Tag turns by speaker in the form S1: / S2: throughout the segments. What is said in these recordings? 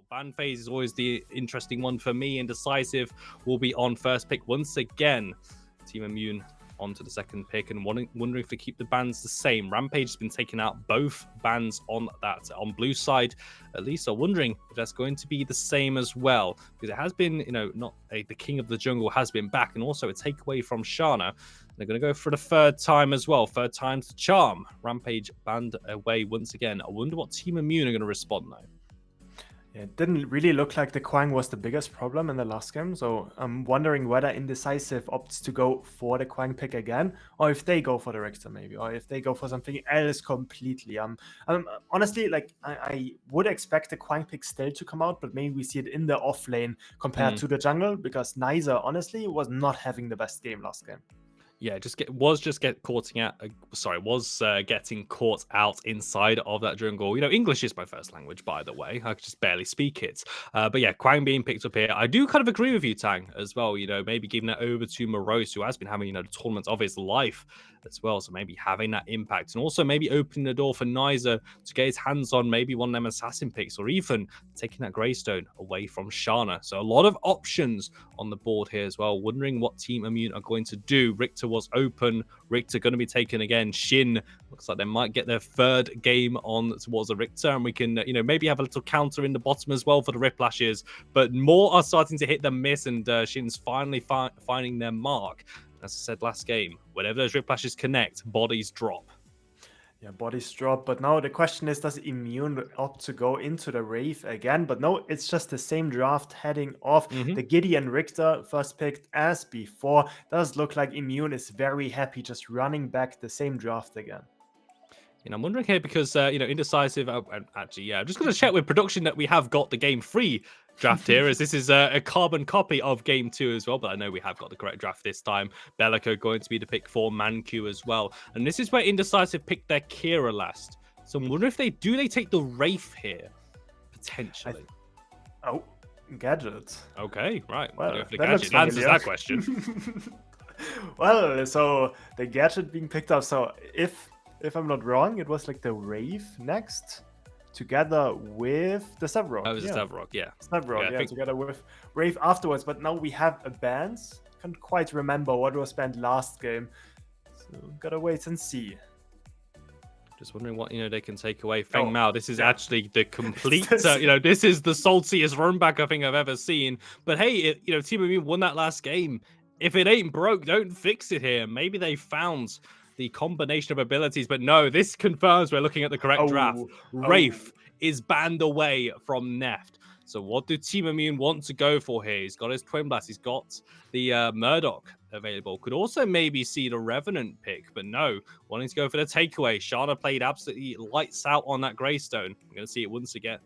S1: ban phase is always the interesting one for me. Indecisive will be on first pick once again. Team Immune onto the second pick, and wondering if they keep the bans the same. Rampage has been taking out both bans on blue side, at least. So wondering if that's going to be the same as well, because it has been, the king of the jungle has been back, and also a takeaway from Shana. They're going to go for the third time as well. Third time's the charm. Rampage banned away once again. I wonder what Team Immune are going to respond though.
S2: It didn't really look like the Quang was the biggest problem in the last game, so I'm wondering whether Indecisive opts to go for the Quang pick again, or if they go for the Richter maybe, or if they go for something else completely. Honestly, like I would expect the Quang pick still to come out, but maybe we see it in the off lane compared to the jungle, because Nyzah honestly was not having the best game last game.
S1: Yeah, getting caught out inside of that jungle. English is my first language, by the way. I just barely speak it. But yeah, Quang being picked up here. I do kind of agree with you, Tang, as well. Maybe giving that over to Morose, who has been having, the tournament of his life as well. So maybe having that impact, and also maybe opening the door for Nyzah to get his hands on maybe one of them assassin picks, or even taking that Greystone away from Shana. So a lot of options on the board here as well. Wondering what Team Immune are going to do. Richter was open. Richter going to be taken again. Shynn looks like they might get their third game on towards the Richter, and we can maybe have a little counter in the bottom as well for the Whiplashes, but more are starting to hit the miss, and Shynn's finally finding their mark. As I said last game, whenever those Whiplashes connect, bodies drop.
S2: Yeah, bodies drop, but now the question is, does Immune opt to go into the Wraith again? But no, it's just the same draft heading off. The Gideon Richter first picked as before. Does look like Immune is very happy just running back the same draft again.
S1: I'm wondering here because, Indecisive, actually, I'm just going to check with production that we have got the Game 3 draft here, as this is a carbon copy of Game 2 as well, but I know we have got the correct draft this time. Bellico going to be the pick for ManQ as well. And this is where Indecisive picked their Kira last. So I'm wondering if they take the Wraith here, potentially.
S2: Gadget.
S1: Okay, right.
S2: Well,
S1: if the Gadget answers that question.
S2: Well, so the Gadget being picked up, so if I'm not wrong, it was like the Wraith next, together with the Sevrog.
S1: That was the Sevrog, yeah.
S2: Sevrog, yeah, together with Wraith afterwards. But now we have a bans. Can't quite remember what was banned last game, so gotta wait and see.
S1: Just wondering what they can take away. Feng Mao, this is actually the complete. This is the saltiest run back I think I've ever seen. But hey, Team Immune won that last game. If it ain't broke, don't fix it here. Maybe they found the combination of abilities, but no, this confirms we're looking at the correct draft. Wraith is banned away from Neft. So what do Team Immune want to go for here? He's got his Twin Blast, he's got the Murdoch available. Could also maybe see the Revenant pick, but no, wanting to go for the takeaway. Shana played absolutely lights out on that Greystone. I'm going to see it once again.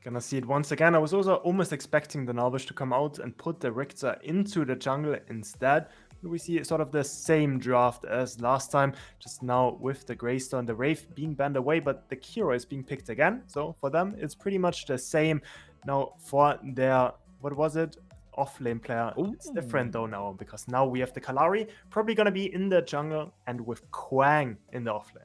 S2: Gonna see it once again. I was also almost expecting the Narvish to come out and put the Richter into the jungle instead. We see sort of the same draft as last time, just now with the Greystone, the Wraith being banned away, but the Kira is being picked again. So for them, it's pretty much the same. Now for their, what was it? Off-lane player, it's different though now, because now we have the Kalari probably gonna be in the jungle and with Quang in the off-lane.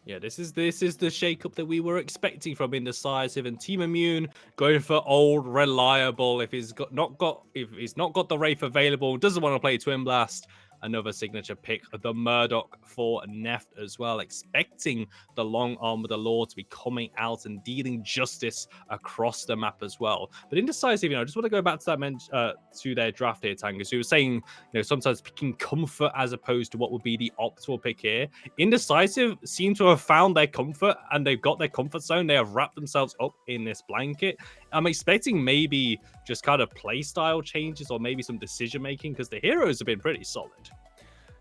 S1: Yeah, this is the shakeup that we were expecting from Indecisive, and Team Immune going for old reliable. If he's not got the Wraith available, doesn't want to play Twin Blast, another signature pick, the Murdoch for Neft as well, expecting the long arm of the law to be coming out and dealing justice across the map as well. But Indecisive, I just want to go back to that to their draft here, Tangus, who was saying, sometimes picking comfort as opposed to what would be the optimal pick here. Indecisive seem to have found their comfort, and they've got their comfort zone. They have wrapped themselves up in this blanket. I'm expecting maybe just kind of play style changes, or maybe some decision making, because the heroes have been pretty solid.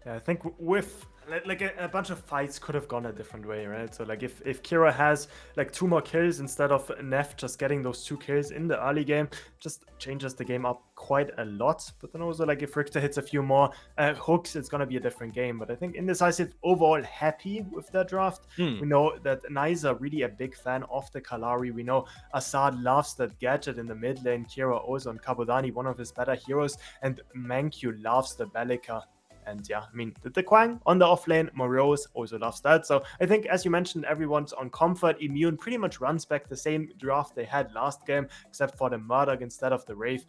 S2: Yeah, I think with like a bunch of fights could have gone a different way, right? So like if Kira has like 2 more kills instead of Nef just getting those 2 kills in the early game, just changes the game up quite a lot. But then also like if Richter hits a few more hooks, it's gonna be a different game. But I think Indecisive overall happy with their draft. We know that Nyzah really a big fan of the Kalari. We know TehAssid loves that gadget in the mid lane. Kira also on Cabodani, one of his better heroes, and ManQ loves the Bellica. And yeah, I mean, the Quang on the offlane, Morose also loves that. So I think, as you mentioned, everyone's on comfort. Immune pretty much runs back the same draft they had last game, except for the Murdoch instead of the Wraith.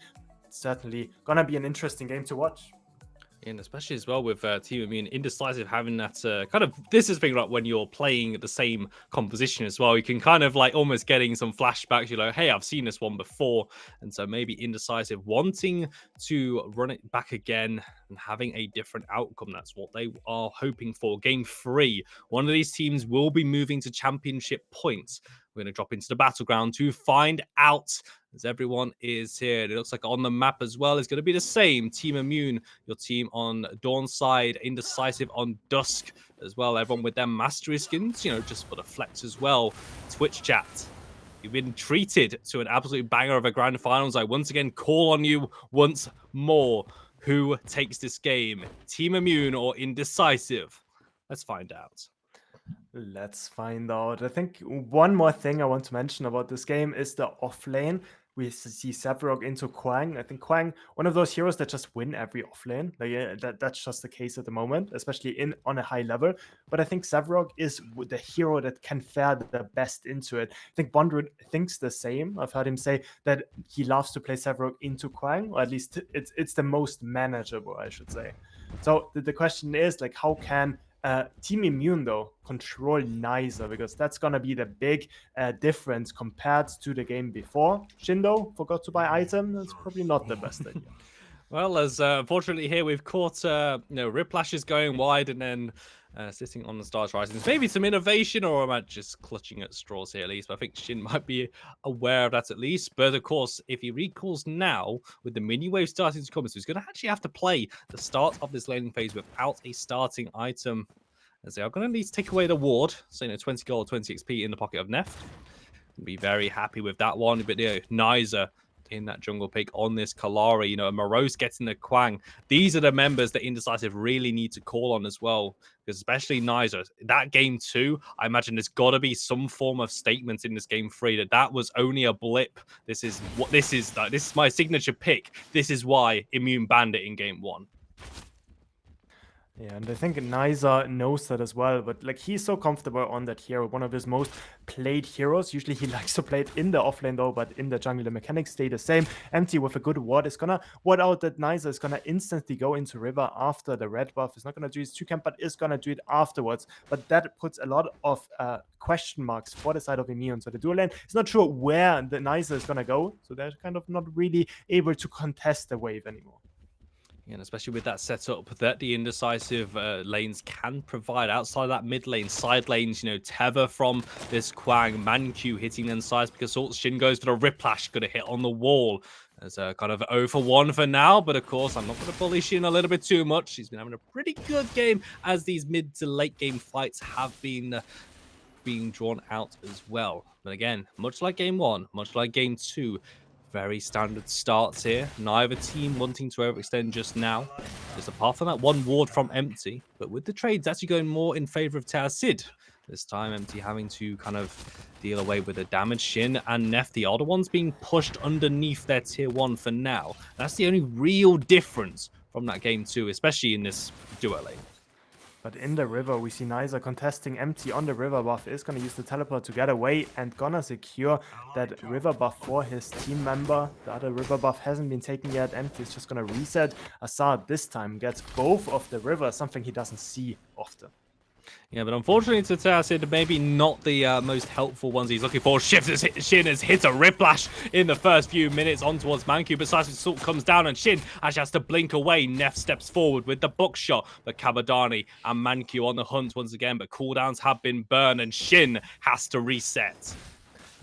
S2: It's certainly gonna be an interesting game to watch.
S1: And especially as well with Team Immune, Indecisive having that kind of, this is the thing like when you're playing the same composition as well, you can kind of like almost getting some flashbacks. You're like, hey, I've seen this one before. And so maybe Indecisive wanting to run it back again and having a different outcome. That's what they are hoping for. Game 3, one of these teams will be moving to championship points. We're going to drop into the battleground to find out, as everyone is here. It looks like on the map as well is going to be the same. Team Immune, your team on Dawn side, Indecisive on Dusk as well. Everyone with their mastery skins, you know, just for the flex as well. Twitch chat, you've been treated to an absolute banger of a grand finals. I once again call on you once more. Who takes this game? Team Immune or Indecisive? Let's find out.
S2: Let's find out. I think one more thing I want to mention about this game is the offlane. We see Sevrog into Quang. I think Quang, one of those heroes that just win every offlane. Like, that's just the case at the moment, especially on a high level. But I think Sevrog is the hero that can fare the best into it. I think Bondrewd thinks the same. I've heard him say that he loves to play Sevrog into Quang, or at least it's the most manageable, I should say. So the question is, like, how can Team Immune, though, control Nyzah, because that's going to be the big difference compared to the game before. Shynn, though, forgot to buy item. That's probably not the best idea.
S1: Well, as unfortunately here we've caught Riplashes going wide and then sitting on the Stars Rising. Maybe some innovation, or am I just clutching at straws here at least? But I think Shynn might be aware of that at least. But of course, if he recalls now with the mini wave starting to come, so he's going to actually have to play the start of this laning phase without a starting item. As they are going to need to take away the ward, so 20 gold, 20 XP in the pocket of Neft. Be very happy with that one. But Nyzah in that jungle pick on this Kalari, Morose getting the Quang. These are the members that Indecisive really need to call on as well, because especially Nyzah. That game 2, I imagine there's got to be some form of statement in this game 3 that was only a blip. This is what this is. This is my signature pick. This is why Immune banned it in game 1.
S2: Yeah, and I think Nyzah knows that as well, but like he's so comfortable on that hero, one of his most played heroes. Usually he likes to play it in the offlane though, but in the jungle the mechanics stay the same. Empti with a good ward is gonna ward out that Nyzah is gonna instantly go into river after the red buff. Is not gonna do his 2 camp, but is gonna do it afterwards. But that puts a lot of question marks for the side of Immune. So the dual lane is not sure where the Nyzah is gonna go, so they're kind of not really able to contest the wave anymore.
S1: And especially with that setup that the Indecisive lanes can provide outside of that mid lane, side lanes, Tether from this Quang, ManQ hitting inside because Shynn goes for the Riplash, going to hit on the wall. As a kind of 0 for 1 for now, but of course, I'm not going to bully Shynn a little bit too much. He's been having a pretty good game as these mid to late game fights have been being drawn out as well. But again, much like game 1, much like game 2, very standard starts here. Neither team wanting to overextend just now. Just apart from that one ward from Empti. But with the trades actually going more in favor of TehAssid. This time, Empti having to kind of deal away with the damage. Shynn and Nefty are the ones being pushed underneath their tier 1 for now. That's the only real difference from that game 2, especially in this duo lane.
S2: But in the river, we see Nyzah contesting Empti on the river buff. Is going to use the teleport to get away and gonna secure that river buff for his team member. The other river buff hasn't been taken yet. Empti is just going to reset. TehAssid this time gets both of the rivers, something he doesn't see often.
S1: Yeah, but unfortunately to TehAssid, maybe not the most helpful ones he's looking for. Shynn has hit a Riplash in the first few minutes on towards ManQ, but Seismic Assault comes down and Shynn actually has to blink away. Nef steps forward with the buckshot, but Cabodani and ManQ on the hunt once again, but cooldowns have been burned and Shynn has to reset.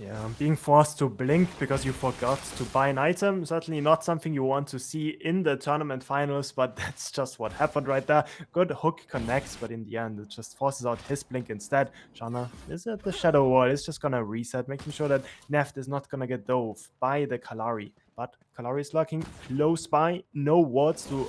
S2: Yeah, being forced to blink because you forgot to buy an item, certainly not something you want to see in the tournament finals, but that's just what happened right there. Good hook connects, but in the end, it just forces out his blink instead. Shana is at the shadow wall, is just gonna reset, making sure that Neft is not gonna get dove by the Kalari. But Kalari is lurking close by, no wards to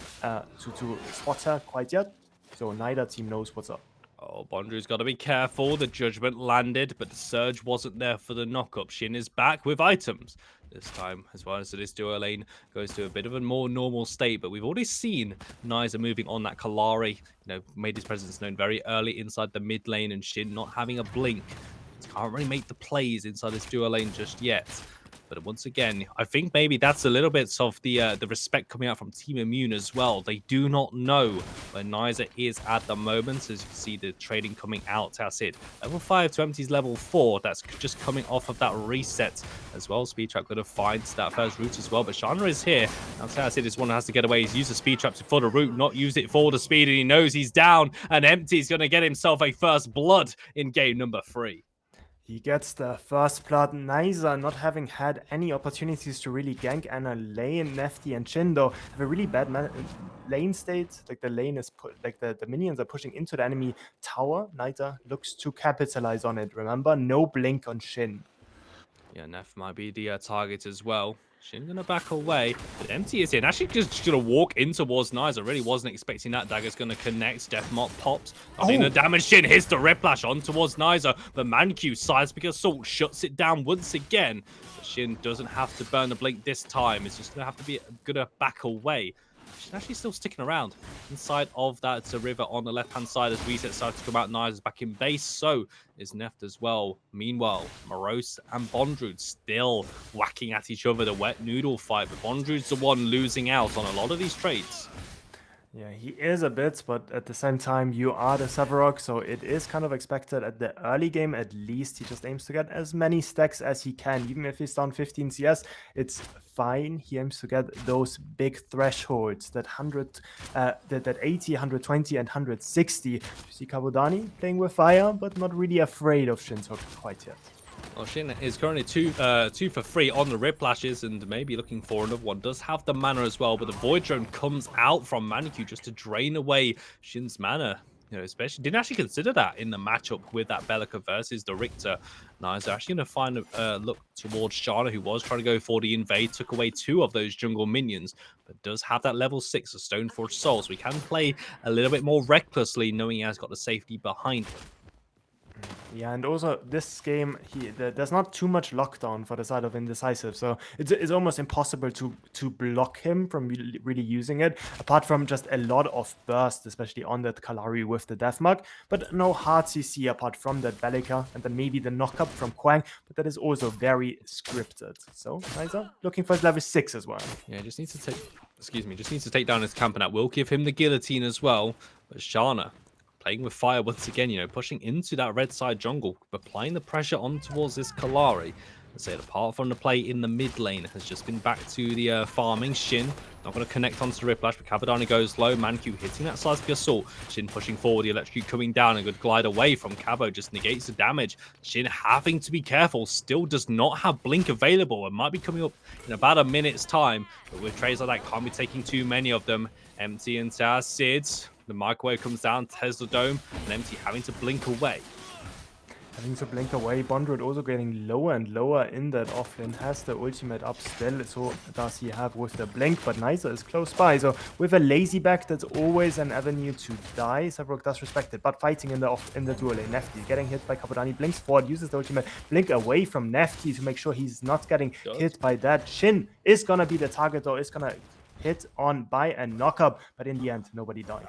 S2: spot her quite yet, so neither team knows what's up.
S1: Oh, Bondrewd's got to be careful. The judgment landed, but the surge wasn't there for the knock-up. Shynn is back with items. this time as well. So this duo lane goes to a bit of a more normal state, but we've already seen Nyzah moving on that Kalari, made his presence known very early inside the mid lane, and Shynn not having a blink. Can't really make the plays inside this duo lane just yet. But once again, I think maybe that's a little bit of the respect coming out from Team Immune as well. They do not know where Nyzah is at the moment. As you can see, the trading coming out. TehAssid, level 5 to Empti's level 4. That's just coming off of that reset as well. Speed Trap going to find that first route as well. But Shana is here. Now TehAssid is one that has to get away. He's used the Speed Trap for the route, not used it for the speed. And he knows he's down. And Empti's going to get himself a first blood in game number 3.
S2: He gets the first blood. Nyzah, not having had any opportunities to really gank and a lane. Nefty and Shynn, though, have a really bad lane state. Like the lane is the minions are pushing into the enemy tower. Nyzah looks to capitalize on it. Remember, no blink on Shynn.
S1: Yeah, Nef might be the target as well. Shynn gonna back away, but Empti is in. Actually, just gonna walk in towards Nyzah. Really wasn't expecting that. Dagger's gonna connect. Death Mark pops. Seeing the damage. Shynn hits the Riplash on towards Nyzah, but ManQ Seismic Assault shuts it down once again. But Shynn doesn't have to burn the blink this time. It's just gonna have to be gonna back away. She's actually still sticking around inside of that river on the left-hand side as reset starts to come out. Nyzah's back in base, so is Neft as well. Meanwhile, Morose and Bondrewd still whacking at each other, the wet noodle fight, but Bondrewd's the one losing out on a lot of these trades.
S2: Yeah, he is a bit, but at the same time, you are the Sevarog, so it is kind of expected at the early game. At least he just aims to get as many stacks as he can. Even if he's down 15 CS, it's fine. He aims to get those big thresholds, that 100, that 80, 120, and 160. You see Cabodani playing with fire, but not really afraid of Shynn's hook quite yet.
S1: Well, Shynn is currently two for free on the Riplashes and maybe looking for another one. Does have the mana as well, but the Void Drone comes out from ManQ just to drain away Shynn's mana. Especially didn't actually consider that in the matchup with that Bellica versus the Richter. Nyzah actually going to find a look towards Shana, who was trying to go for the invade, took away 2 of those jungle minions, but does have that level 6 of Stoneforge Soul, so he can play a little bit more recklessly, knowing he has got the safety behind him.
S2: Yeah, and also this game, there's not too much lockdown for the side of Indecisive, so it's almost impossible to block him from really using it, apart from just a lot of burst, especially on that Kalari with the Deathmark, but no hard CC apart from that Bellica, and then maybe the knockup from Kwang, but that is also very scripted. So Nyzah looking for his level 6 as well.
S1: Yeah, just needs to take down his camp, and that will give him the guillotine as well. But Shana playing with fire once again, pushing into that red side jungle, but applying the pressure on towards this Kalari. Let's say apart from the play in the mid lane, has just been back to the farming. Shynn not going to connect onto the Riplash, but Cabodani goes low. ManQ hitting that Seismic Assault. Shynn pushing forward, the Electrocute coming down, and good glide away from Cabo just negates the damage. Shynn having to be careful, still does not have Blink available, and might be coming up in about a minute's time. But with trades like that, can't be taking too many of them. Empti and TehAssid. The microwave comes down, Tesla Dome, and Empti having to blink away.
S2: Having to blink away. Bondrewd also getting lower and lower in that offlane. Has the ultimate up still, so does he have with the blink, but Nyzah is close by. So with a lazy back, that's always an avenue to die. Sevarog does respect it, but fighting in the dual lane. Nefty getting hit by Cabodani, blinks forward, uses the ultimate, blink away from Nefty to make sure he's not getting hit by that. Shynn is gonna be the target, though, is gonna hit on by a knockup, but in the end, nobody died.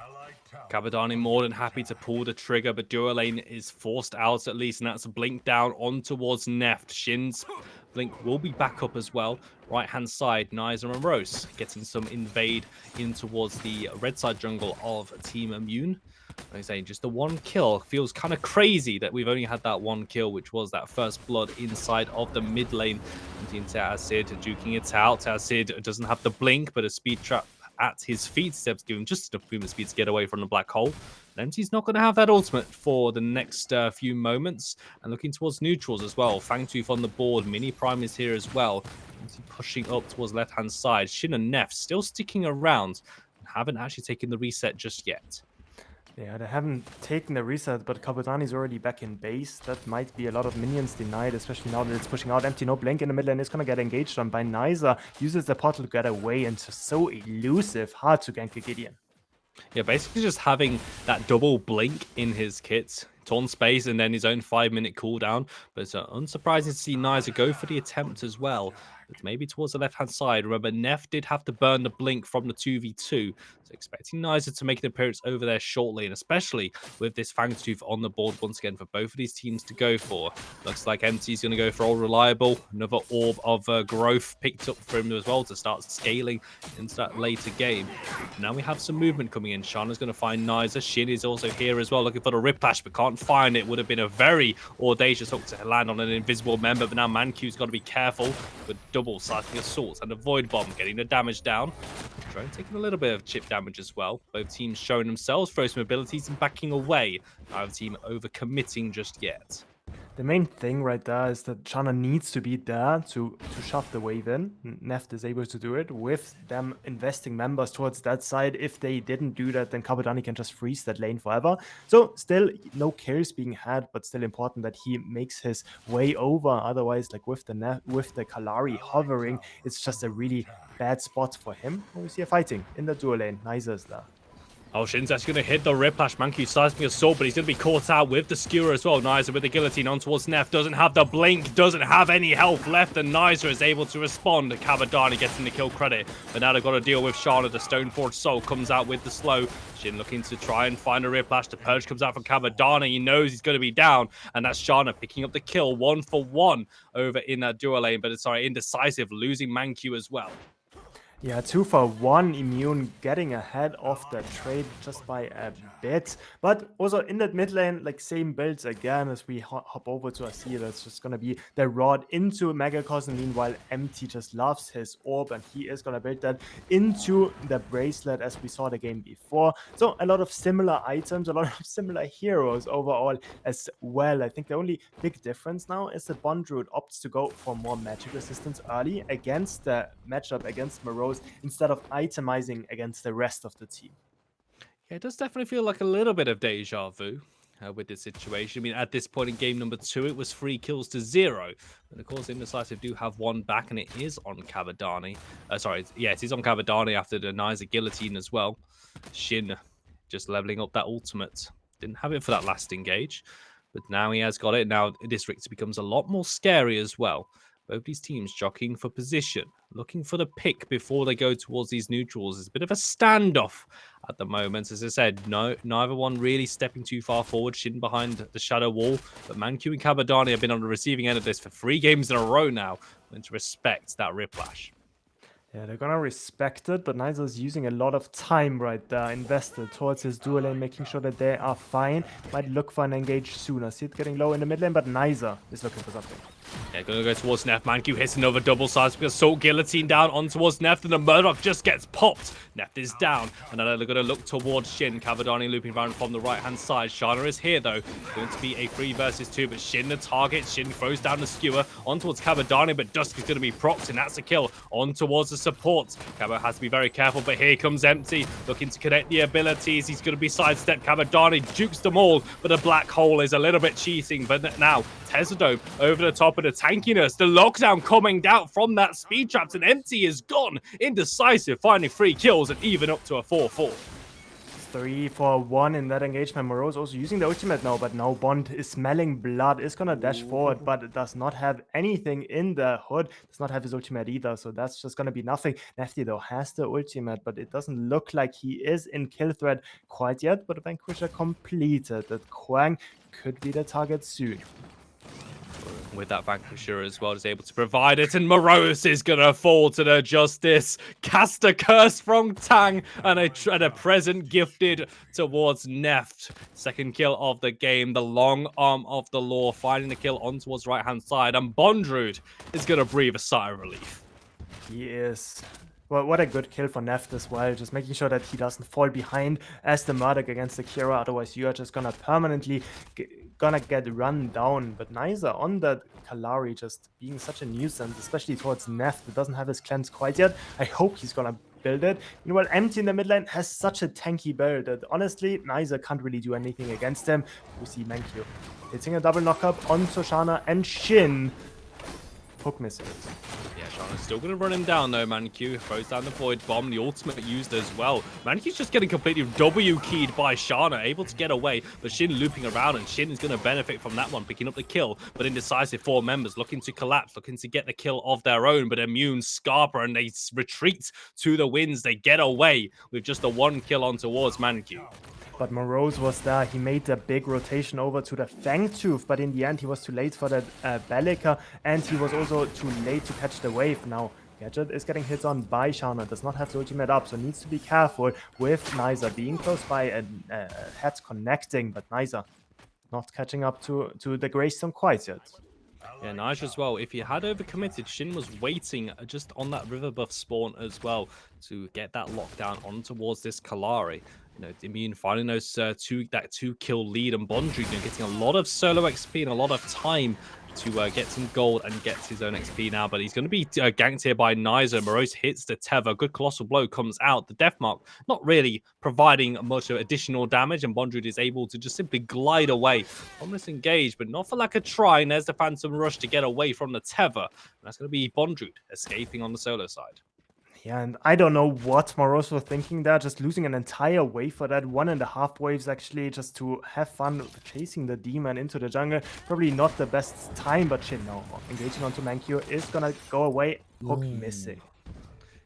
S1: Cabodani more than happy to pull the trigger, but dual lane is forced out at least, and that's a blink down on towards Neft. Shynn's blink will be back up as well. Right-hand side, Nyzah and Morose getting some invade in towards the red side jungle of Team Immune. Like I say, just the 1 kill feels kind of crazy that we've only had that 1 kill, which was that first blood inside of the mid lane. And TehAssid duking it out. TehAssid doesn't have the blink, but a speed trap at his feet. Steps give him just enough movement speed to get away from the black hole. And Empti's not going to have that ultimate for the next few moments. And looking towards neutrals as well. Fangtooth on the board. Mini Prime is here as well. Empti pushing up towards left-hand side. Shynn and Nef still sticking around and haven't actually taken the reset just yet.
S2: Yeah, they haven't taken the reset, but Cabodani's already back in base. That might be a lot of minions denied, especially now that it's pushing out. Empti, no blink in the middle, and it's gonna get engaged on by Nyzah. Uses the portal to get away, and just so elusive. Hard to gank a Gideon.
S1: Yeah, basically just having that double blink in his kit. Torn space and then his own 5-minute cooldown. But it's unsurprising to see Nyzah go for the attempt as well. but maybe towards the left-hand side. Remember, Nef did have to burn the blink from the 2v2, so expecting Nyzah to make an appearance over there shortly, and especially with this Fangbooth on the board once again for both of these teams to go for. Looks like Empti's going to go for All Reliable. Another orb of growth picked up for him as well to start scaling into that later game. Now we have some movement coming in. Shana's going to find Nyzah. Shynn is also here as well, looking for the Whiplash, but can't find it. Would have been a very audacious hook to land on an invisible member, but now ManQ's got to be careful with double Seismic Assault and a Void Bomb, getting the damage down. Drone taking a little bit of chip damage as well. Both teams showing themselves, throw some abilities and backing away. Neither team overcommitting just yet.
S2: The main thing right there is that Shana needs to be there to shove the wave in. Neft is able to do it with them investing members towards that side. If they didn't do that, then Cabodani can just freeze that lane forever. So still no kills being had, but still important that he makes his way over. Otherwise, like with the Kalari hovering, it's just a really bad spot for him. And we see a fighting in the dual lane. Nyzah is there.
S1: Oh, Shynn's actually going to hit the Whiplash. ManQ Seismic Assault, but he's going to be caught out with the Skewer as well. Nyzah with the Guillotine on towards Nef. Doesn't have the Blink, doesn't have any health left, and Nyzah is able to respond. Cabodani getting the kill credit, but now they've got to deal with Shana. The Stoneforge Soul comes out with the slow. Shynn looking to try and find a Whiplash. The Purge comes out from Cabodani. He knows he's going to be down, and that's Shana picking up the kill 1-for-1 over in that dual lane, but sorry, Indecisive losing ManQ as well.
S2: Yeah, 2-for-1 immune, getting ahead of the trade just by a bit. But also in that mid lane, like same builds again as we hop over to TehAssid. It's just going to be the Rod into Megacosm. Meanwhile, Empti just loves his orb and he is going to build that into the bracelet as we saw the game before. So a lot of similar items, a lot of similar heroes overall as well. I think the only big difference now is that Bondrewd opts to go for more magic resistance early against the matchup against Morose, instead of itemizing against the rest of the team.
S1: Yeah, it does definitely feel like a little bit of deja vu with this situation. I mean, at this point in game number 2, it was 3 kills to 0. And of course, Indecisive do have 1 back, and it is on Cabodani. It is on Cabodani after the Nyzah Guillotine as well. Shynn just leveling up that ultimate. Didn't have it for that last engage, but now he has got it. Now this Richter becomes a lot more scary as well. Both these teams jockeying for position, looking for the pick before they go towards these neutrals. It's a bit of a standoff at the moment. As I said, neither one really stepping too far forward. Shynn behind the shadow wall, but ManQ and Cabodani have been on the receiving end of this for 3 games in a row now. And to respect that Whiplash.
S2: Yeah, they're gonna respect it, but Nyzah is using a lot of time right there, invested towards his dual lane, making sure that they are fine. Might look for an engage sooner. TehAssid getting low in the mid lane, but Nyzah is looking for something.
S1: Yeah, gonna go towards Nef. ManQ hits another double Seismic Assault Guillotine down on towards Nef, and the Murdoch just gets popped. Nef is down, and now they're gonna look towards Shynn. Cabodani looping around from the right-hand side. Shana is here though. Going to be a 3 versus 2, but Shynn the target. Shynn throws down the Skewer on towards Cabodani, but Dusk is gonna be procced, and that's a kill on towards the support. Cabo has to be very careful, but here comes Empti, looking to connect the abilities. He's gonna be sidestepped. Cabodani jukes them all, but the black hole is a little bit cheating. But now TehAssid over the top of the tankiness. The lockdown coming down from that speed traps, and Empti is gone. Indecisive finding 3 kills and even up to a 4-4.
S2: 3-for-1 in that engagement. Morose also using the ultimate now, but now Bond is smelling blood, is gonna dash forward, but it does not have anything in the hood, does not have his ultimate either, so that's just gonna be nothing. Nefty though has the ultimate, but it doesn't look like he is in kill threat quite yet, but Vanquisher completed. That Kwang could be the target soon.
S1: With that Vanquisher as well, is able to provide it, and Morose is gonna fall to the justice. Cast a curse from Tang, and a present gifted towards Neft. Second kill of the game, the long arm of the law, finding the kill on towards right hand side, and Bondrewd is gonna breathe a sigh of relief.
S2: He is. Well, what a good kill for Neft as well, just making sure that he doesn't fall behind as the Murdoch against the Kira, otherwise you are just gonna permanently get run down. But Nyzah on that Kalari just being such a nuisance, especially towards Neft, that doesn't have his cleanse quite yet. I hope he's gonna build it. Meanwhile, Empti in the mid lane has such a tanky build that honestly, Nyzah can't really do anything against him. We see ManQ hitting a double knockup onto Shana and Shynn. poke missiles.
S1: Yeah, Shana's still going to run him down though. ManQ throws down the Void Bomb, the ultimate used as well. ManQ's just getting completely W-keyed by Shana, able to get away, but Shynn looping around, and Shynn is going to benefit from that one, picking up the kill. But Indecisive, 4 members looking to collapse, looking to get the kill of their own, but immune Scarpa, and they retreat to the winds. They get away with just a 1 kill on towards ManQ.
S2: But Morose was there. He made a big rotation over to the Fangtooth, but in the end he was too late for that Bellica, and he was also too late to catch the wave. Now Gadget is getting hit on by Shana, does not have the ultimate up, so needs to be careful with Nyzah being close by and head connecting, but Nyzah not catching up to the Greystone quite yet.
S1: Yeah, Nyzah as well. If he had overcommitted, Shynn was waiting just on that river buff spawn as well to get that lockdown on towards this Kalari. You know, Immune finding those two kill lead, and Bondrewd getting a lot of solo XP and a lot of time to get some gold and gets his own XP now, but he's going to be ganked here by Nyzah. Morose hits the tether. Good colossal blow comes out. The death mark not really providing much additional damage, and Bondrewd is able to just simply glide away from this engage, but not for lack of trying. There's the Phantom Rush to get away from the tether, and that's going to be Bondrewd escaping on the solo side.
S2: Yeah, and I don't know what Morose was thinking there, just losing an entire wave for that. 1.5 waves actually, just to have fun chasing the demon into the jungle. Probably not the best time, but Shynn now engaging onto ManQ is gonna go away. Hook missing.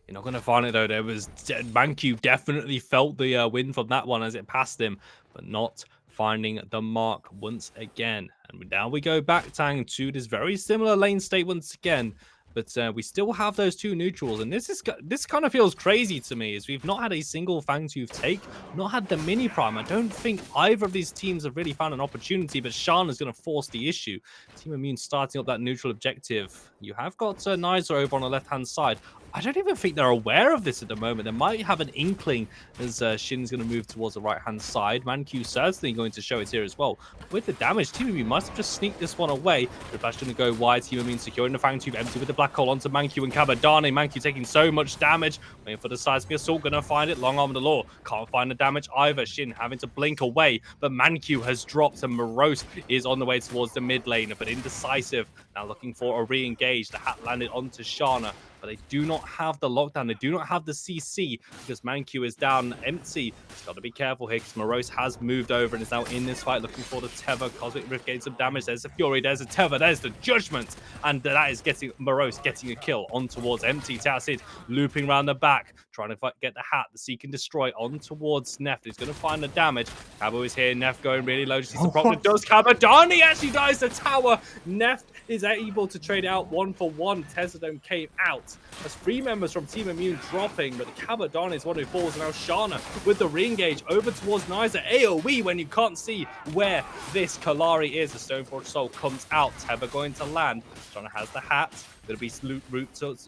S1: You're not going to find it though. ManQ definitely felt the win from that one as it passed him, but not finding the mark once again. And now we go back, Tang, to this very similar lane state once again. But we still have those 2 neutrals, and this kind of feels crazy to me, as we've not had a single Fangtooth take, not had the mini prime. I don't think either of these teams have really found an opportunity, but Shana's going to force the issue. Team Immune starting up that neutral objective. You have got Nyzah over on the left-hand side. I don't even think they're aware of this at the moment. They might have an inkling as Shynn's going to move towards the right-hand side. ManQ certainly going to show it here as well. With the damage, Team Immune must have just sneaked this one away. The flash going to go wide. Team Immune securing the Fangtooth, Empti with the black hole onto ManQ and Cabodani. ManQ taking so much damage. Waiting for the seismic assault. Going to find it. Long arm of the law. Can't find the damage either. Shynn having to blink away. But ManQ has dropped, and Morose is on the way towards the mid lane. But Indecisive now looking for a re-engage. The hat landed onto Shana. But they do not have the lockdown. They do not have the CC because ManQ is down. Empti. He's got to be careful here because Morose has moved over and is now in this fight looking for the tether. Cosmic Rift getting some damage. There's the Fury. There's the tether. There's the Judgment. And that is getting Morose getting a kill on towards Empti. TehAssid looping around the back, trying to get the hat. The Seek and Destroy on towards Nefty. He's going to find the damage. Cabo is here. Nef going really low. Just needs to proc. Does Cabodani actually dies the tower? Nef is able to trade out 1-for-1. TehAssid came out. As 3 members from Team Immune dropping, but the Cabodani is one who falls, and now Shana with the re-engage over towards Nyzah. AoE when you can't see where this Kalari is. The Stoneforge Soul comes out. Tether going to land. Shana has the hat. Going to be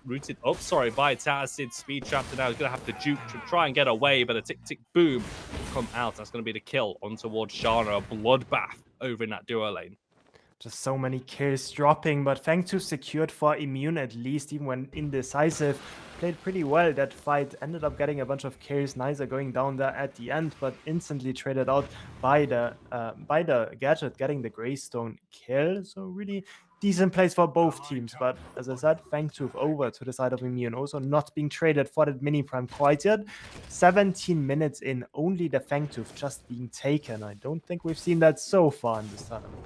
S1: rooted up, by TehAssid. Speed trapped, and now he's going to have to juke to try and get away, but a tick-tick boom will come out. That's going to be the kill on towards Shana. A bloodbath over in that duo lane.
S2: Just so many kills dropping, but Fangtooth secured for Immune at least, even when Indecisive played pretty well. That fight ended up getting a bunch of kills. Nyzah going down there at the end, but instantly traded out by the Gadget getting the Greystone kill. So really decent plays for both teams, but as I said, Fangtooth over to the side of Immune, also not being traded for that mini prime quite yet. 17 minutes in, only the Fangtooth just being taken. I don't think we've seen that so far in this tournament.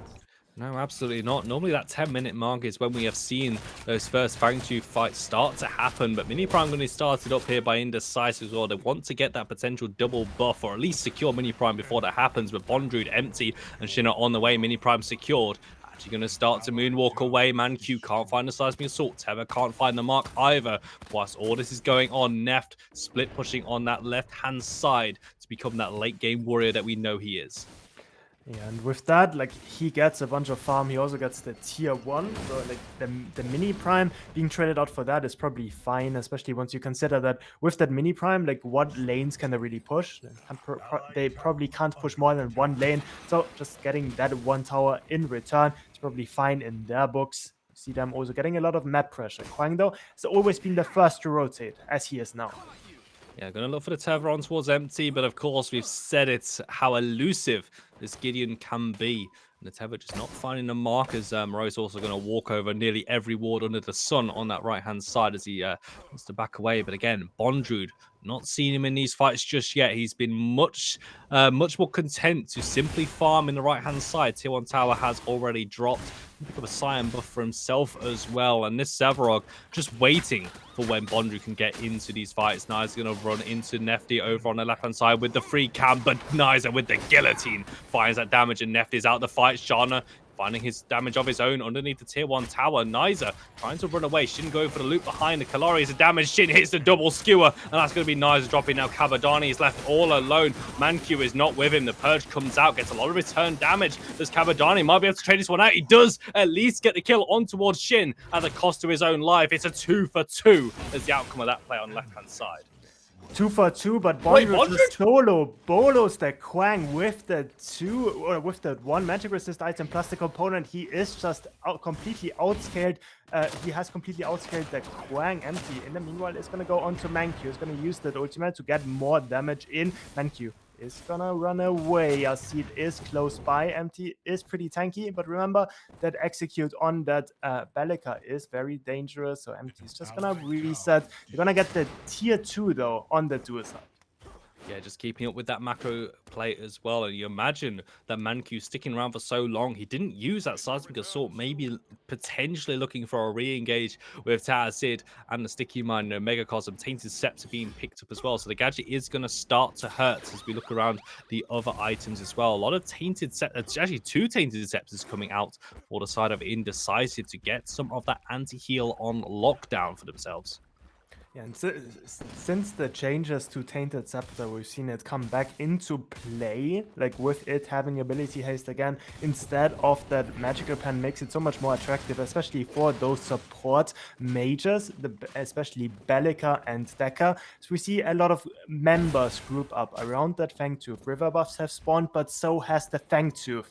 S1: No, absolutely not. Normally that 10-minute mark is when we have seen those first Fangtooth fights start to happen, but Mini Prime going to be started up here by Indecisive as well. They want to get that potential double buff, or at least secure Mini Prime before that happens, but Bondrewd, Empti, and Shynn on the way. Mini Prime secured. Actually going to start to moonwalk away. ManQ can't find the seismic assault. Tether can't find the mark either. Whilst all this is going on, Neft split pushing on that left-hand side to become that late-game warrior that we know he is.
S2: Yeah, and with that, like, he gets a bunch of farm. He also gets the tier 1. So, like, the mini prime being traded out for that is probably fine, especially once you consider that with that mini prime, like, what lanes can they really push? They probably can't push more than 1 lane. So, just getting that 1 tower in return is probably fine in their books. You see them also getting a lot of map pressure. Kwang, though, has always been the first to rotate, as he is now.
S1: Yeah, going to look for the tether on towards Empti, but of course we've said it's how elusive this Gideon can be. Neteva just not finding the markers. Morose also going to walk over nearly every ward under the sun on that right-hand side as he wants to back away. But again, Bondrewd, not seeing him in these fights just yet. He's been much more content to simply farm in the right-hand side. Tier 1 tower has already dropped. Pick up a Cyan buff for himself as well. And this Sevarog just waiting for when Bondrewd can get into these fights. Nyzah's going to run into Nefty over on the left-hand side with the free cam, but Nyzah with the guillotine finds that damage, and Nefty's out the fight. Shana finding his damage of his own underneath the tier 1 tower. Nyzah trying to run away. Shynn going for the loop behind. The Kalari is a damage. Shynn hits the double skewer, and that's going to be Nyzah dropping now. Cabodani is left all alone. ManQ is not with him. The Purge comes out, gets a lot of return damage. Does Cabodani might be able to trade this one out? He does at least get the kill on towards Shynn at the cost of his own life. It's a 2 for 2 as the outcome of that play on the left-hand side.
S2: 2 for 2, but Bondrewd just solo bolos the Quang with the with the 1 magic resist item plus the component. He is just completely outscaled. He has completely outscaled the Quang. Empti in the meanwhile is gonna go on to ManQ. He's gonna use that ultimate to get more damage in. ManQ is gonna run away. TehAssid is close by. Empti is pretty tanky, but remember that execute on that Bellica is very dangerous. So Empti is just gonna reset. You're gonna get the tier 2 though on the dual side.
S1: Yeah, just keeping up with that macro play as well. And you imagine that ManQ sticking around for so long. He didn't use that seismic assault, maybe potentially looking for a re-engage with TehAssid and the sticky mine, Megacosm. Tainted Scepter being picked up as well. So the gadget is going to start to hurt as we look around the other items as well. A lot of Tainted Scepters, actually 2 Tainted Scepters coming out for the side of Indecisive to get some of that anti-heal on lockdown for themselves.
S2: Yeah, and since the changes to Tainted Scepter, we've seen it come back into play, like with it having ability haste again, instead of that magical pen makes it so much more attractive, especially for those support mages, especially Bellica and Decker. So we see a lot of members group up around that Fangtooth. River buffs have spawned, but so has the Fangtooth.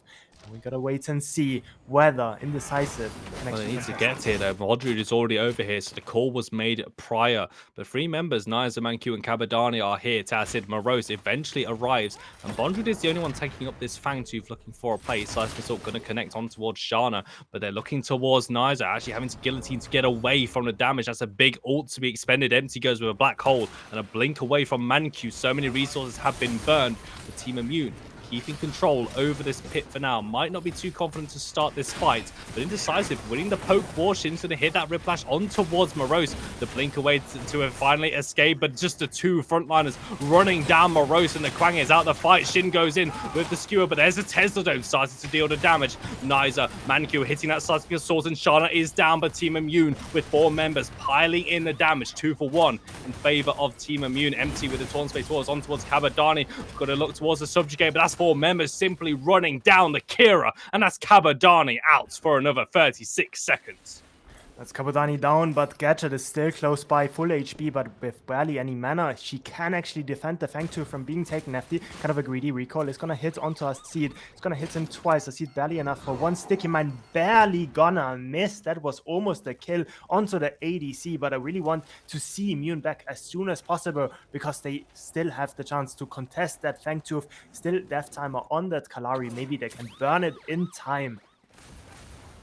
S2: We gotta wait and see whether Indecisive can
S1: Well,
S2: actually...
S1: they need to get here though. Bondrewd is already over here, so the call was made prior. But 3 members, Nyzah, ManQ, and Cabodani are here. TehAssid, Morose eventually arrives, and Bondrewd is the only one taking up this Fangtooth, looking for a play. Seismic Assault going to connect on towards Shana, but they're looking towards Nyzah, actually having to guillotine to get away from the damage. That's a big ult to be expended. Empti goes with a black hole and a blink away from ManQ. So many resources have been burned. The Team Immune keeping control over this pit for now. Might not be too confident to start this fight, but Indecisive winning the poke war. Shynn's going to hit that Riplash on towards Morose. The blink away to finally escape, but just the 2 frontliners running down Morose, and the Quang is out the fight. Shynn goes in with the skewer, but there's a Tesla Dome starting to deal the damage. Nyzah, ManQ hitting that seismic assault, and Shana is down, but Team Immune with 4 members piling in the damage. 2 for 1 in favor of Team Immune. Empti with the taunt space wars on towards Cabodani. Got to look towards the subjugate, but that's 4 members simply running down the Kira, and that's Cabodani out for another 36 seconds.
S2: That's Cabodani down, but Gadget is still close by, full HP, but with barely any mana. She can actually defend the Fangtooth from being taken. Nefty, kind of a greedy recoil, is gonna hit onto TehAssid. It's gonna hit him twice. TehAssid barely enough for 1 sticky mine, barely gonna miss. That was almost a kill onto the ADC, but I really want to see Immune back as soon as possible because they still have the chance to contest that Fangtooth. Still death timer on that Kalari. Maybe they can burn it in time.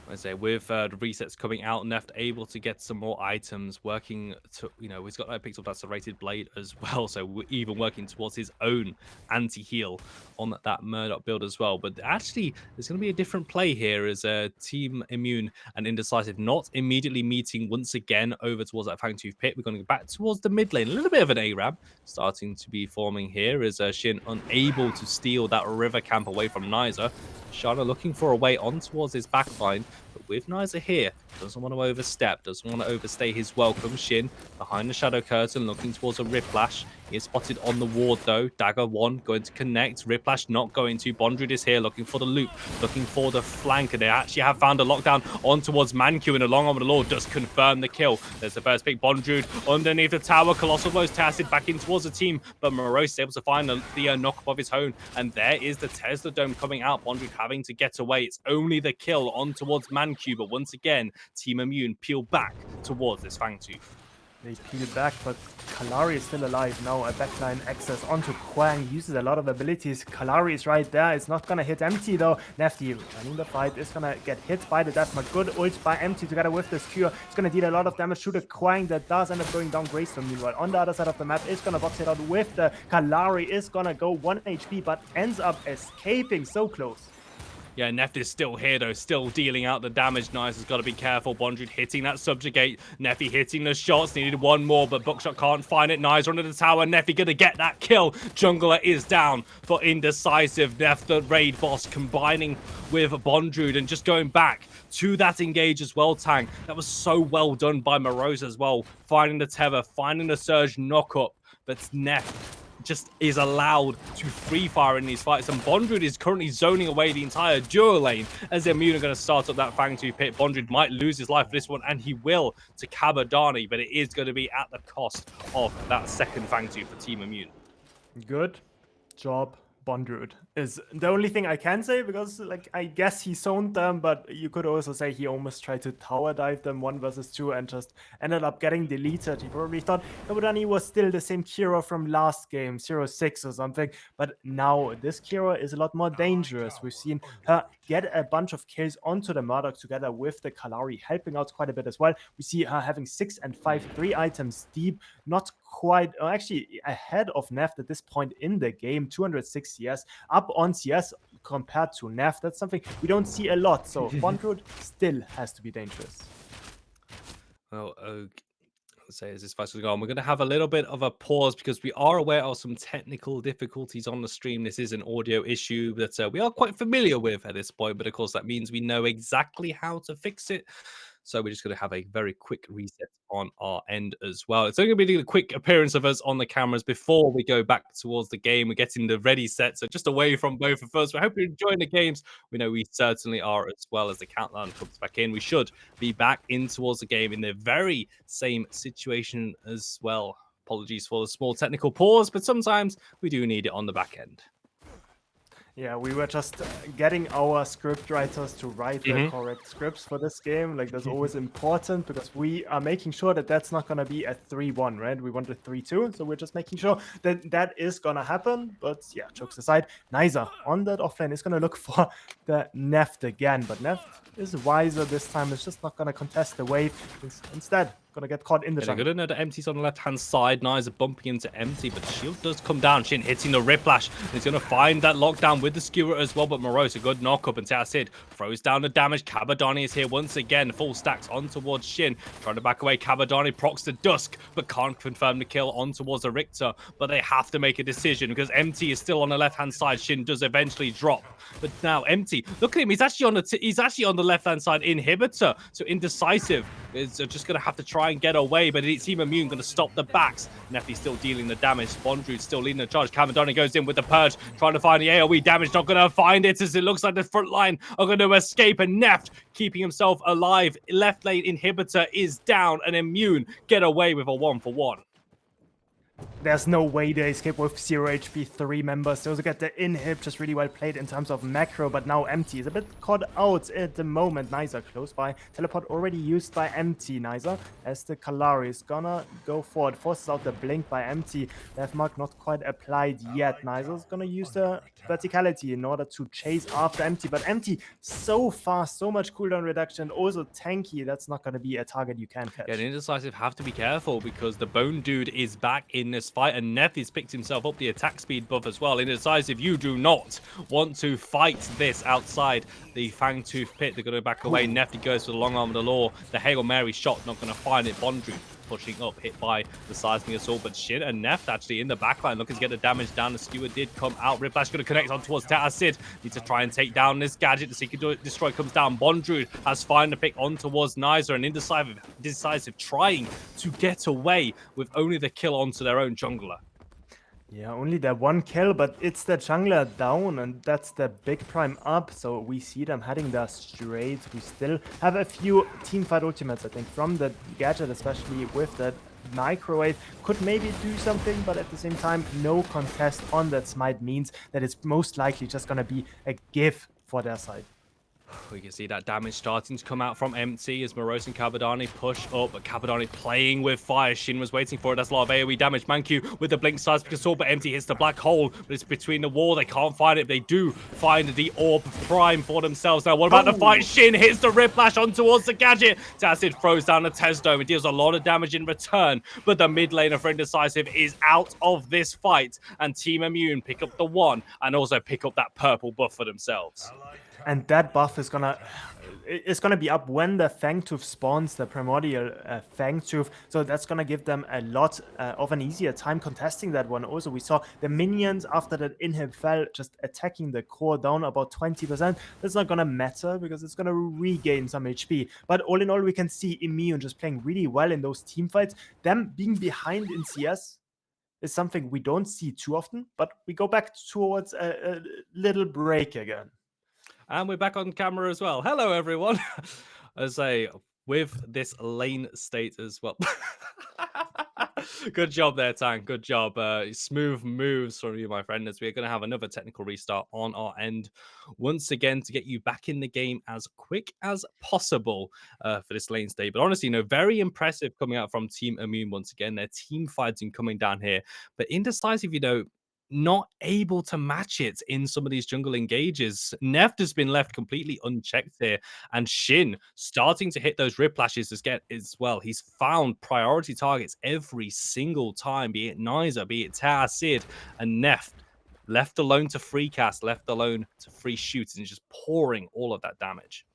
S1: I say with the resets coming out, Neft able to get some more items, working to, he's got picked up that serrated blade as well, so we're even working towards his own anti-heal on that Murdoch build as well. But actually, there's going to be a different play here as Team Immune and Indecisive not immediately meeting once again over towards that Fangtooth pit. We're going to go back towards the mid lane. A little bit of an ARAM starting to be forming here as Shynn unable to steal that river camp away from Nyzah. Shana looking for a way on towards his backline, but with Nyzah here, doesn't want to overstep, doesn't want to overstay his welcome. Shynn behind the shadow curtain, looking towards a Riplash. He is spotted on the ward though. Dagger 1 going to connect. Riplash not going to. Bondrewd is here looking for the loop, looking for the flank, and they actually have found a lockdown on towards ManQ, and the long arm of the Lord does confirm the kill. There's the first pick. Bondrewd underneath the tower. Colossal blows TehAssid back in towards the team, but Morose is able to find the knock of his own, and there is the Tesla Dome coming out. Bondrewd having to get away. It's only the kill on towards ManQ, but once again, Team Immune peel back towards this Fangtooth.
S2: They peel back, but Kalari is still alive now. A backline access onto Kwang, uses a lot of abilities. Kalari is right there. It's not gonna hit Empti though. Nefty running the fight is gonna get hit by the deathmark. Good ult by Empti together with this cure. It's gonna deal a lot of damage to the Kwang that does end up going down Greystone. Meanwhile, on the other side of the map is gonna box it out with the Kalari. Is gonna go 1 HP, but ends up escaping so close.
S1: Yeah, Nefty is still here, though, still dealing out the damage. Nyzah's got to be careful. Bondrewd hitting that subjugate. Nefty hitting the shots. Needed one more, but Buckshot can't find it. Nyzah under the tower. Nefty going to get that kill. Jungler is down for Indecisive. Nef, the raid boss, combining with Bondrewd and just going back to that engage as well, Tang. That was so well done by Morose as well. Finding the tether, finding the surge knock-up. But Nef just is allowed to free fire in these fights, and Bondrewd is currently zoning away the entire duo lane as Immune are going to start up that Fang2 pit. Bondrewd might lose his life for this one, and he will to Cabodani, but it is going to be at the cost of that second Fang2 for Team Immune.
S2: Good job, Bondrewd, is the only thing I can say, because like I guess he zoned them, but you could also say he almost tried to tower dive them 1 versus 2 and just ended up getting deleted. He probably thought Cabodani was still the same Kira from last game, 0-6 or something, but now this Kira is a lot more dangerous. We've seen her get a bunch of kills onto the Murdoch together with the Kalari, helping out quite a bit as well. We see her having 6 and 5, 3 items deep, not quite, actually ahead of Neft at this point in the game, 206 CS, up on CS compared to Neft. That's something we don't see a lot, so Bondrewd still has to be dangerous.
S1: Well, let's say as this fight's going on, we're going to have a little bit of a pause because we are aware of some technical difficulties on the stream. This is an audio issue that we are quite familiar with at this point, but of course that means we know exactly how to fix it. So we're just going to have a very quick reset on our end as well. It's only going to be a quick appearance of us on the cameras before we go back towards the game. We're getting the ready set, so just away from both of us. We hope you're enjoying the games. We know we certainly are, as well as the countdown comes back in. We should be back in towards the game in the very same situation as well. Apologies for the small technical pause, but sometimes we do need it on the back end.
S2: Yeah, we were just getting our script writers to write the correct scripts for this game. Like, that's always important because we are making sure that that's not going to be a 3-1, right? We want a 3-2, so we're just making sure that that is going to happen. But yeah, jokes aside, Nyzah on that offlane is going to look for the Neft again. But Neft is wiser this time. It's just not going to contest the wave. Instead, gonna get caught in the jungle.
S1: Good to know that Empti's on the left-hand side. Nyzah bumping into Empti, but the shield does come down. Shynn hitting the Riplash. He's gonna find that lockdown with the skewer as well, but Morose, a good knock-up, and TehAssid throws down the damage. Cabodani is here once again. Full stacks on towards Shynn. Trying to back away. Cabodani procs the Dusk, but can't confirm the kill on towards the Richter. But they have to make a decision because Empti is still on the left-hand side. Shynn does eventually drop. But now Empti, look at him. He's actually on the left-hand side inhibitor. So Indecisive is just gonna have to try and get away, but it's Team Immune going to stop the backs. Nefty still dealing the damage. Bondrewd still leading the charge. Cabodani goes in with the purge, trying to find the AoE damage. Not going to find it as it looks like the front line are going to escape. And Neft keeping himself alive. Left lane inhibitor is down, and Immune get away with a 1-for-1.
S2: There's no way they escape with 0 HP 3 members. They also get the inhib, just really well played in terms of macro, but now Empti is a bit caught out at the moment. Nyzah close by. Teleport already used by Empti. Nyzah, as the Kalari is gonna go forward, forces out the blink by Empti. Deathmark not quite applied yet. Nyzah is gonna use the verticality in order to chase after Empti, but Empti so fast, so much cooldown reduction, also tanky. That's not gonna be a target you can catch.
S1: Yeah, the Indecisive have to be careful because the Bondrewd is back in this fight, and Nefty's picked himself up the attack speed buff as well. Indecisive, you do not want to fight this outside the Fangtooth pit. They're going to back away. Nefty goes for the long arm of the law. The Hail Mary shot, not going to find it. Bondrewd pushing up, hit by the seismic assault, but Shynn and Neft actually in the backline looking to get the damage down. The skewer did come out. Riplash going to connect on towards TehAssid. Need to try and take down this gadget. The Seeker Destroy comes down. Bondrewd has found the pick on towards Nyzah, and Indecisive trying to get away with only the kill onto their own jungler.
S2: Yeah, only the 1 kill, but it's the jungler down, and that's the big prime up, so we see them heading there straight. We still have a few teamfight ultimates, I think, from the gadget, especially with that microwave. Could maybe do something, but at the same time, no contest on that smite means that it's most likely just gonna be a give for their side.
S1: We can see that damage starting to come out from Empti as Morose and Cabodani push up, but Cabodani playing with fire. Shynn was waiting for it. That's a lot of AoE damage. ManQ with the blink seismic assault, but Empti hits the black hole, but it's between the wall. They can't find it. They do find the orb prime for themselves. Now, what about the fight? Shynn hits the Riplash on towards the gadget. TehAssid throws down the Tez Dome. It deals a lot of damage in return, but the mid laner for Indecisive is out of this fight, and Team Immune pick up the 1 and also pick up that purple buff for themselves.
S2: And that buff is gonna be up when the Fangtooth spawns, the primordial Fangtooth. So that's gonna give them a lot of an easier time contesting that one. Also, we saw the minions after that inhib fell just attacking the core down about 20%. That's not gonna matter because it's gonna regain some HP. But all in all, we can see Immune just playing really well in those team fights. Them being behind in CS is something we don't see too often, but we go back towards a little break again.
S1: And we're back on camera as well. Hello, everyone. I say, with this lane state as well. Good job there, Tang. Good job. Smooth moves from you, my friend, as we're going to have another technical restart on our end once again to get you back in the game as quick as possible for this lane state. But honestly, very impressive coming out from Team Immune once again. Their team fighting coming down here. But Indecisive, not able to match it in some of these jungle engages. Nefty has been left completely unchecked here, and Shynn starting to hit those Riplashes as well. He's found priority targets every single time, be it Nyzah, be it TehAssid, and Nefty left alone to free cast, left alone to free shoot, and just pouring all of that damage.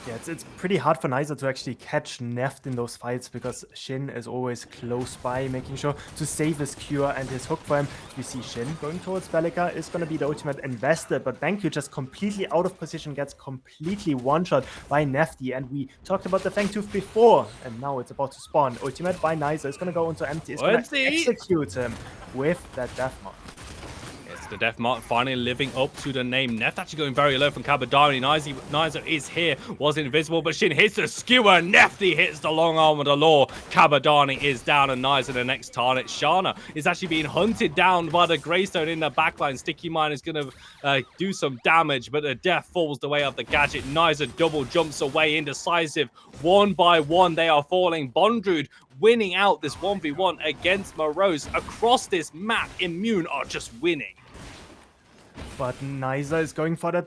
S2: Yeah, it's pretty hard for Nyzah to actually catch Nefty in those fights because Shynn is always close by, making sure to save his cure and his hook for him. You see Shynn going towards Bellica is going to be the ultimate invested, but ManQ just completely out of position, gets completely one-shot by Nefty, and we talked about the Fangtooth before, and now it's about to spawn. Ultimate by Nyzah is going to go into Empti, is going to execute him with that death mark.
S1: The Death Mark finally living up to the name. Nefty actually going very low from Cabodani. Nyzah is here, was invisible, but Shynn hits the skewer. Nefty hits the long arm of the law. Cabodani is down, and Nyzah the next target. Shana is actually being hunted down by the Greystone in the backline. Sticky Mine is going to do some damage, but the death falls the way of the gadget. Nyzah double jumps away. Indecisive. 1 by 1, they are falling. Bondrewd winning out this 1v1 against Morose. Across this map, Immune are just winning.
S2: But Nyzah is going for that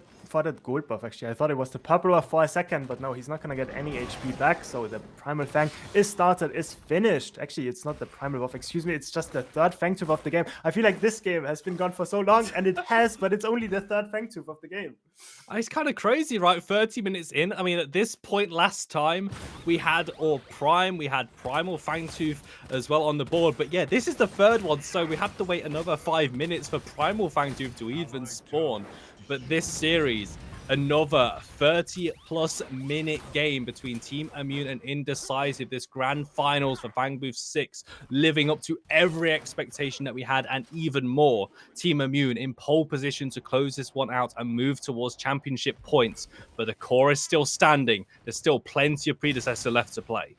S2: gold buff, actually. I thought it was the purple buff for a second, but no, he's not going to get any HP back. So the Primal Fang is started, is finished. Actually, it's not the Primal buff, excuse me. It's just the third Fangtooth of the game. I feel like this game has been gone for so long, and it has, but it's only the third Fangtooth of the game.
S1: It's kind of crazy, right? 30 minutes in. I mean, at this point last time, we had Prime, we had Primal Fangtooth as well on the board. But yeah, this is the third one, so we have to wait another 5 minutes for Primal Fangtooth to even spawn. But this series, another 30-plus minute game between Team Immune and Indecisive. This grand finals for Fangbooth 6, living up to every expectation that we had and even more. Team Immune in pole position to close this one out and move towards championship points. But the core is still standing. There's still plenty of predecessor left to play.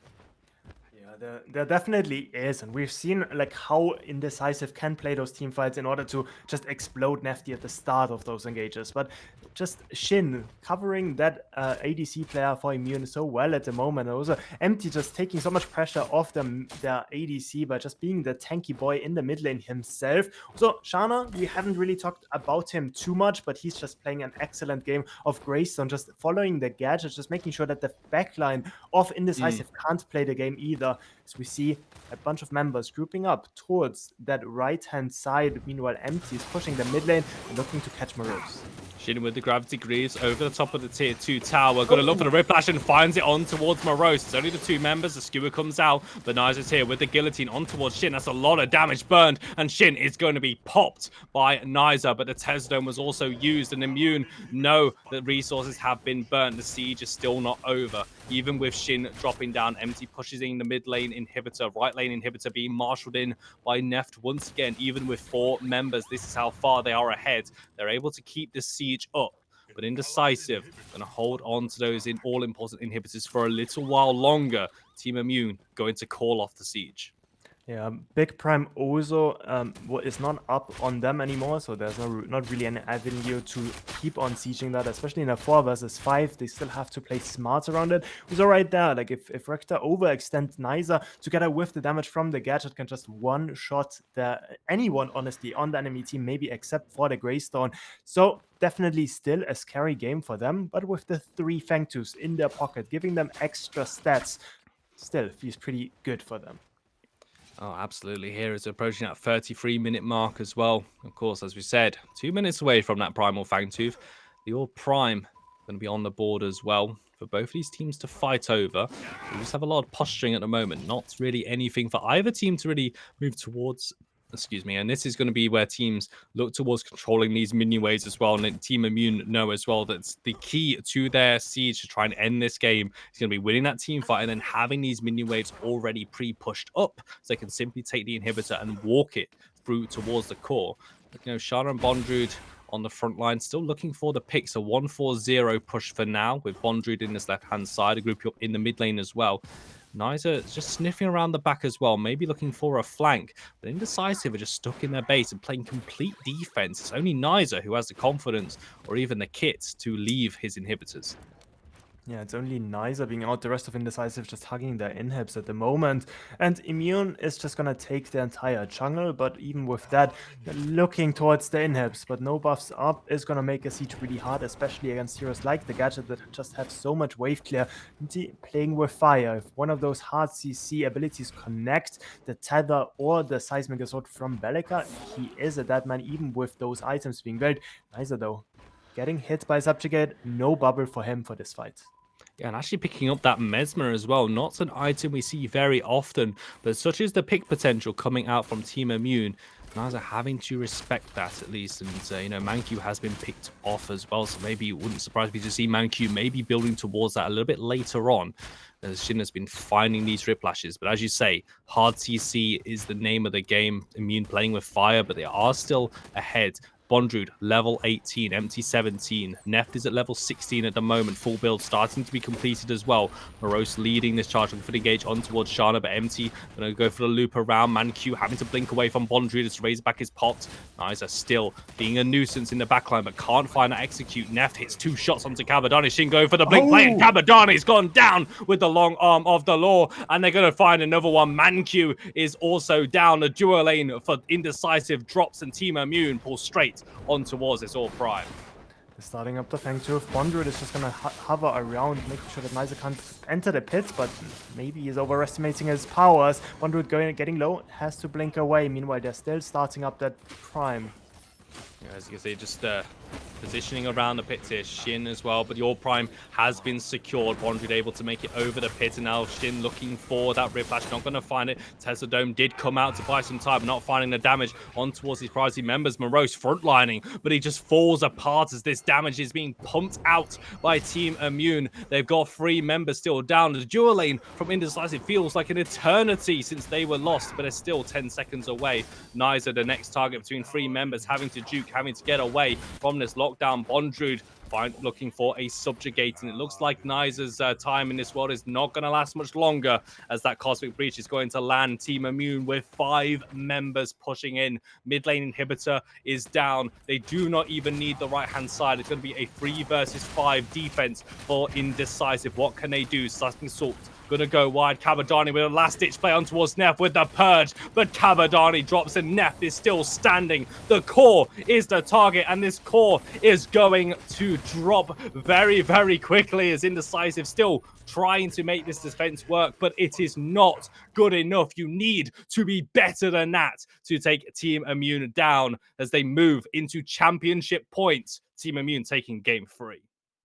S2: There definitely is, and we've seen like how Indecisive can play those team fights in order to just explode Nefty at the start of those engages. But just Shynn covering that ADC player for Immune so well at the moment. And also Empti just taking so much pressure off their ADC by just being the tanky boy in the mid lane himself. So Shana, we haven't really talked about him too much, but he's just playing an excellent game of Greystone, just following the gadgets, just making sure that the backline of Indecisive can't play the game either. As we see a bunch of members grouping up towards that right-hand side. Meanwhile, Empti is pushing the mid lane and looking to catch Morose.
S1: Shynn with the Gravity Greaves over the top of the tier 2 tower. Gonna look for the Riplash and finds it on towards Morose. It's only the 2 members. The skewer comes out, but Nyzah's here with the guillotine on towards Shynn. That's a lot of damage burned, and Shynn is going to be popped by Nyzah. But the Tez Dome was also used, and Immune know that resources have been burnt. The siege is still not over. Even with Shynn dropping down, Empti pushes in the mid lane inhibitor, right lane inhibitor being marshaled in by Nefty once again. Even with 4 members, this is how far they are ahead. They're able to keep the siege up, but Indecisive going to hold on to those all-important inhibitors for a little while longer. Team Immune going to call off the siege.
S2: Yeah, Big Prime also is not up on them anymore, so there's not really an avenue to keep on sieging that, especially in a 4 versus 5. They still have to play smart around it. Who's all right there? Like if Rector overextends Nyzah together with the damage from the gadget can just one-shot anyone, honestly, on the enemy team, maybe except for the Greystone. So definitely still a scary game for them, but with the 3 Fangtooths in their pocket, giving them extra stats, still feels pretty good for them.
S1: Oh, absolutely. Here is approaching that 33-minute mark as well. Of course, as we said, 2 minutes away from that Primal Fangtooth. The All Prime going to be on the board as well for both of these teams to fight over. We just have a lot of posturing at the moment. Not really anything for either team to really move towards. Excuse me. And this is going to be where teams look towards controlling these minion waves as well. And Team Immune know as well that the key to their siege to try and end this game is going to be winning that team fight and then having these minion waves already pre-pushed up so they can simply take the inhibitor and walk it through towards the core. But, Shana and Bondrewd on the front line, still looking for the picks. A 1-4-0 push for now with Bondrewd in this left-hand side, a group up in the mid lane as well. Nyzah is just sniffing around the back as well, maybe looking for a flank. But Indecisive are just stuck in their base and playing complete defense. It's only Nyzah who has the confidence or even the kit to leave his inhibitors.
S2: Yeah, it's only Nyzah being out. The rest of Indecisive just hugging their inhibs at the moment. And Immune is just gonna take the entire jungle, but even with that, they're looking towards the inhibs. But no buffs up is gonna make a siege really hard, especially against heroes like the Gadget that just have so much wave clear. Empti playing with fire. If one of those hard CC abilities connect the Tether or the Seismic Assault from Bellica, he is a dead man even with those items being built. Nyzah though, getting hit by Subjugate, no bubble for him for this fight.
S1: Yeah, and actually picking up that Mesmer as well. Not an item we see very often, but such is the pick potential coming out from Team Immune. Nyzah having to respect that at least. And, ManQ has been picked off as well, so maybe it wouldn't surprise me to see ManQ maybe building towards that a little bit later on. As Shynn has been finding these Riplashes. But as you say, hard CC is the name of the game. Immune playing with fire, but they are still ahead. Bondrewd, level 18, Empti 17. Nefty is at level 16 at the moment. Full build starting to be completed as well. Morose leading this charge for the engage on towards Shana, but Empti going to go for the loop around. ManQ having to blink away from Bondrewd as Razorback is popped. Nyzah still being a nuisance in the backline, but can't find that execute. Neft hits 2 shots onto Cabodani. Shynn going for the blink play, and Cabodani's gone down with the long arm of the law, and they're going to find another one. ManQ is also down. The dual lane for Indecisive drops, and Team Immune pulls straight on towards this All Prime.
S2: Starting up the Fangtooth. Bondrewd is just gonna hover around, making sure that Nyzah can't enter the pit, but maybe he's overestimating his powers. Bondrewd getting low, has to blink away. Meanwhile, they're still starting up that Prime.
S1: Yeah, as you can see, just positioning around the pit here. Shynn as well, but the All Prime has been secured. Bondrewd able to make it over the pit, and now Shynn looking for that Riplash, not going to find it. Tesla Dome did come out to buy some time, not finding the damage on towards his priority members. Morose frontlining, but he just falls apart as this damage is being pumped out by Team Immune. They've got 3 members still down. The dual lane from Indecisive feels like an eternity since they were lost, but they're still 10 seconds away. Nyzah, the next target between 3 members, having to juke, having to get away from this lockdown. Bondrewd looking for a subjugate, and it looks like Nyzah's time in this world is not going to last much longer, as that Cosmic Breach is going to land. Team Immune with 5 members pushing in. Mid lane inhibitor is down. They do not even need the right hand side. It's going to be a 3 versus 5 defense for Indecisive. What can they do? Seismic Assault gonna go wide. Cabodani with a last-ditch play on towards Nef with the purge, but Cabodani drops and Nef is still standing. The core is the target, and this core is going to drop very, very quickly as Indecisive still trying to make this defense work, but it is not good enough. You need to be better than that to take Team Immune down as they move into championship points. Team Immune taking game 3.